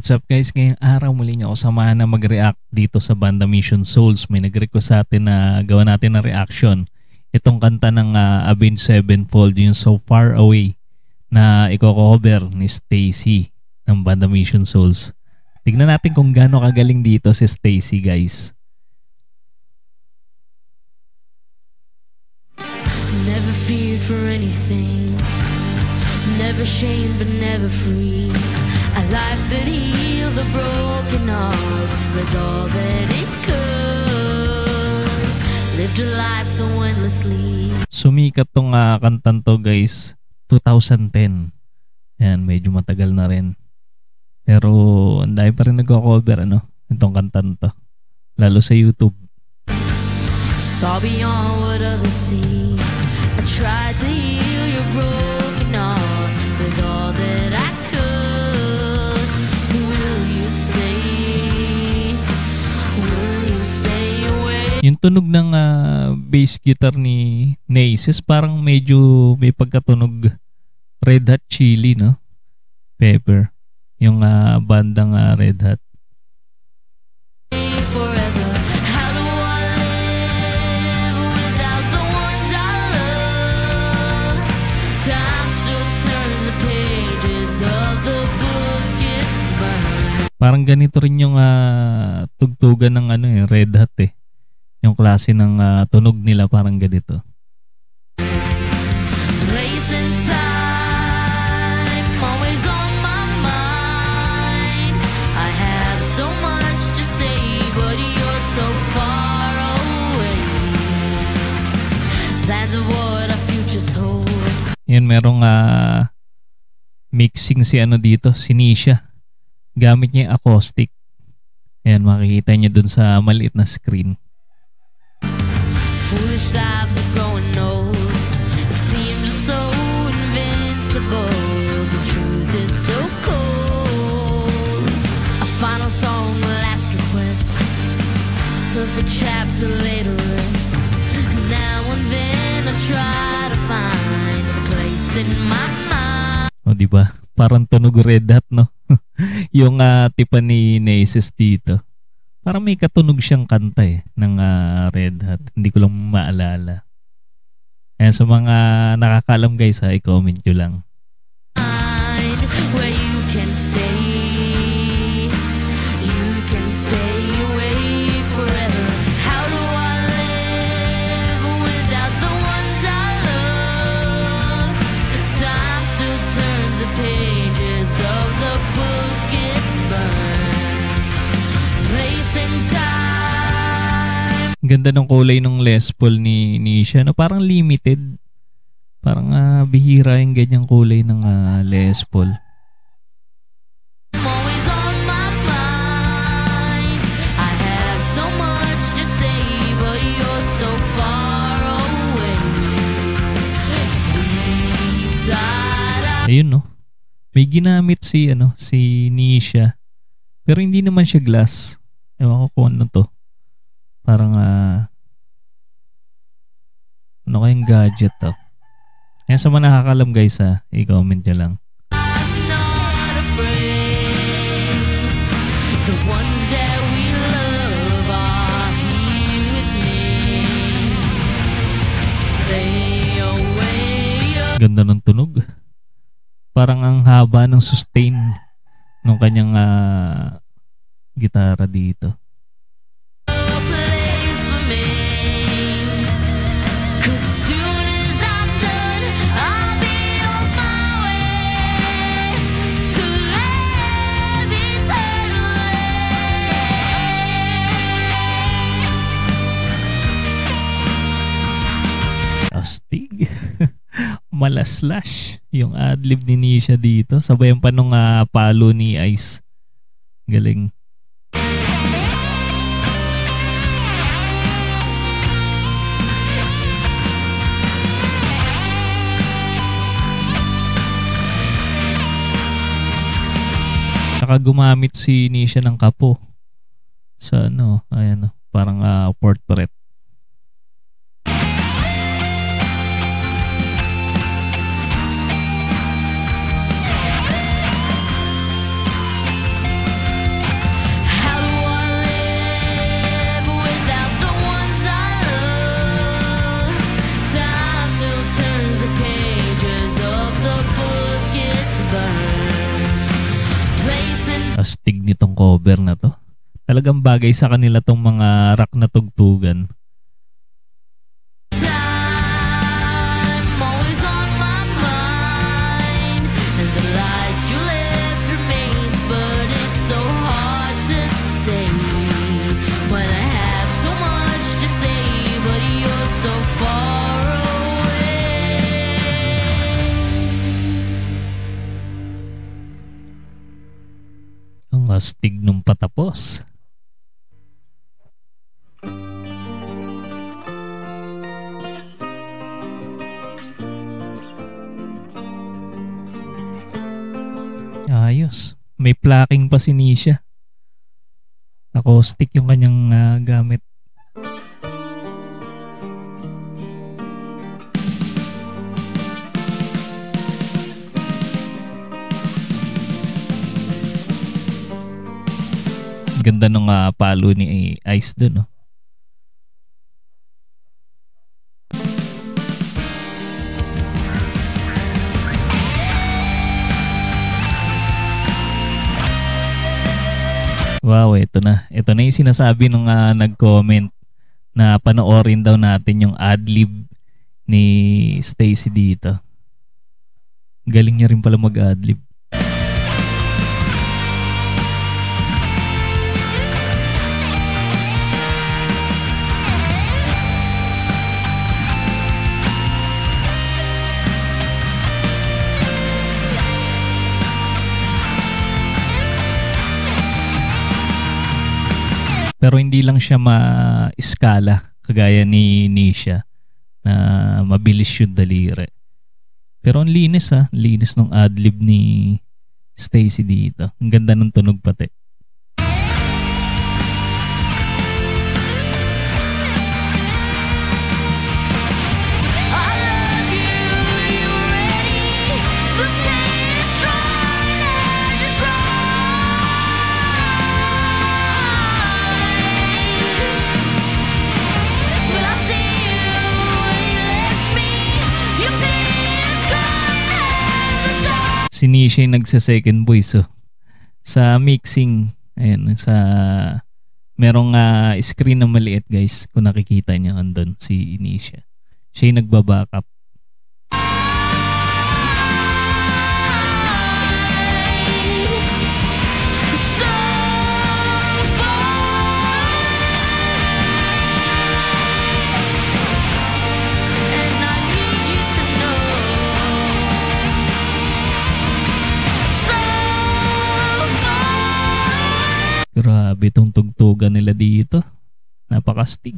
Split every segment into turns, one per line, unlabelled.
What's up guys? Ngayong araw muli niyo ako samahan na mag-react dito sa banda Mission Souls. May nag-request sa atin na gawa natin na reaction. Itong kanta ng Avenged Sevenfold, yung So Far Away na i-cover ni Stacy ng banda Mission Souls. Tignan natin kung gaano kagaling dito si Stacy guys.
Never feared for anything, never shamed but never free. A life that healed a broken heart with all that it could. Lived a life so endlessly.
Sumikat tong kantan to guys 2010. Yan, medyo matagal na rin. Pero ang dami pa rin nagko-cover itong kantan to. Lalo sa YouTube.
Saw beyond what others see. I tried to heal your broken heart with all that I could.
Yung tunog ng bass guitar ni Naces parang medyo may pagkatunog Red Hot Chili, no? Pepper. Yung bandang Red Hot. Parang ganito rin yung tugtugan ng Red Hot eh. Yung klase ng tunog nila parang ganito. Yan, merong mixing si dito, si Nisha. Gamit niya yung acoustic. Ayan, makikita niyo dun sa maliit na screen.
Foolish lives are growing old. It seems so invincible. The truth is so cold. A final song, the last request. Perfect chapter later rest. Now and then I try to find a place in my mind.
O diba? Parang tunog Red Hot, no? Yung tipa ni Naces dito. Parang may katunog siyang kanta ng Red Hot. Hindi ko lang maalala. Ayan, sa mga nakakaalam guys i-comment nyo lang.
Where you can stay away forever. How do I live without the ones I love? Time still turns the pages of the book it's burned. Place and time.
Ganda ng kulay ng Les Paul ni Nisha. Parang limited. Parang bihira yung ganyang kulay ng Les Paul.
I'm always on my mind. I have so much to say, but you're so far away. Sleep tight.
Ayun, no? May ginamit si Nisha. Pero hindi naman siya glass. Ewan ko kung ano to. Parang ano kayong gadget to. Kaya sa mga nakakalam guys i-comment nyo lang.
I'm not afraid. The ones that we love are here with me. They away.
Ganda ng tunog. Parang ang haba ng sustain ng kanyang gitara dito. Astig. Malaslash yung adlib ni Nisha dito. Sabayan pa nung palo ni Ice. Galing. Saka gumamit si Nisha ng kapo sa ayan, parang portrait. cover na to. Talagang bagay sa kanila tong mga rock na tugtugan.
Time always on my mind, and the light you left remains, but it's so hard to stay when I have so much to say, but you're so far away.
Ang astig nung patapos. Ayos. May plucking pa si Nisha. Acoustic yung kanyang gamit. Ganda ng palo ni Ice dun, no? Wow, ito na. Ito na yung sinasabi nung nag-comment na panoorin daw natin yung ad-lib ni Stacy dito. Galing niya rin pala mag-ad-lib. Pero hindi lang siya ma-skala kagaya ni Nisha na mabilis yung daliri. Pero ang linis linis ng adlib ni Stacy dito. Ang ganda ng tunog pati. Si Nisha yung nagsa-second voice sa mixing. Ayan, merong screen na maliit guys. Kung nakikita nyo andun si Nisha. Siya yung nagbabackup. Grabe itong tugtugan nila dito. Napakastig.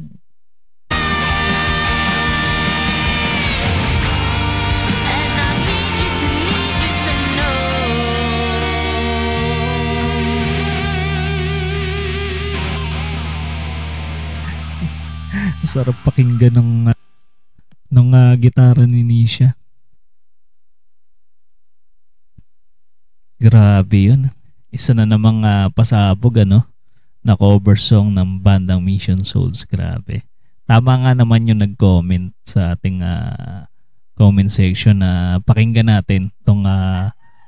Sarap pakinggan ng gitara ni Nisha. Grabe yun. Isa na namang pasabog na cover song ng bandang Mission Souls. Grabe. Tama nga naman yung nag-comment sa ating comment section na pakinggan natin tong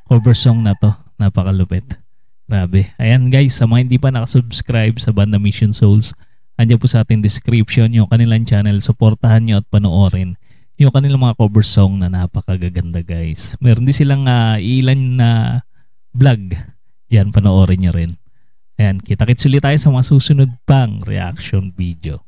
cover song na to. Napakalupit. Grabe. Ayan guys, sa mga hindi pa nakasubscribe sa bandang Mission Souls, andyan po sa ating description yung kanilang channel. Supportahan nyo at panoorin yung kanilang mga cover song na napakagaganda guys. Meron din silang ilan na vlog. Yan, panoorin nyo rin. Ayan, kita-kits ulit tayo sa mga susunod pang reaction video.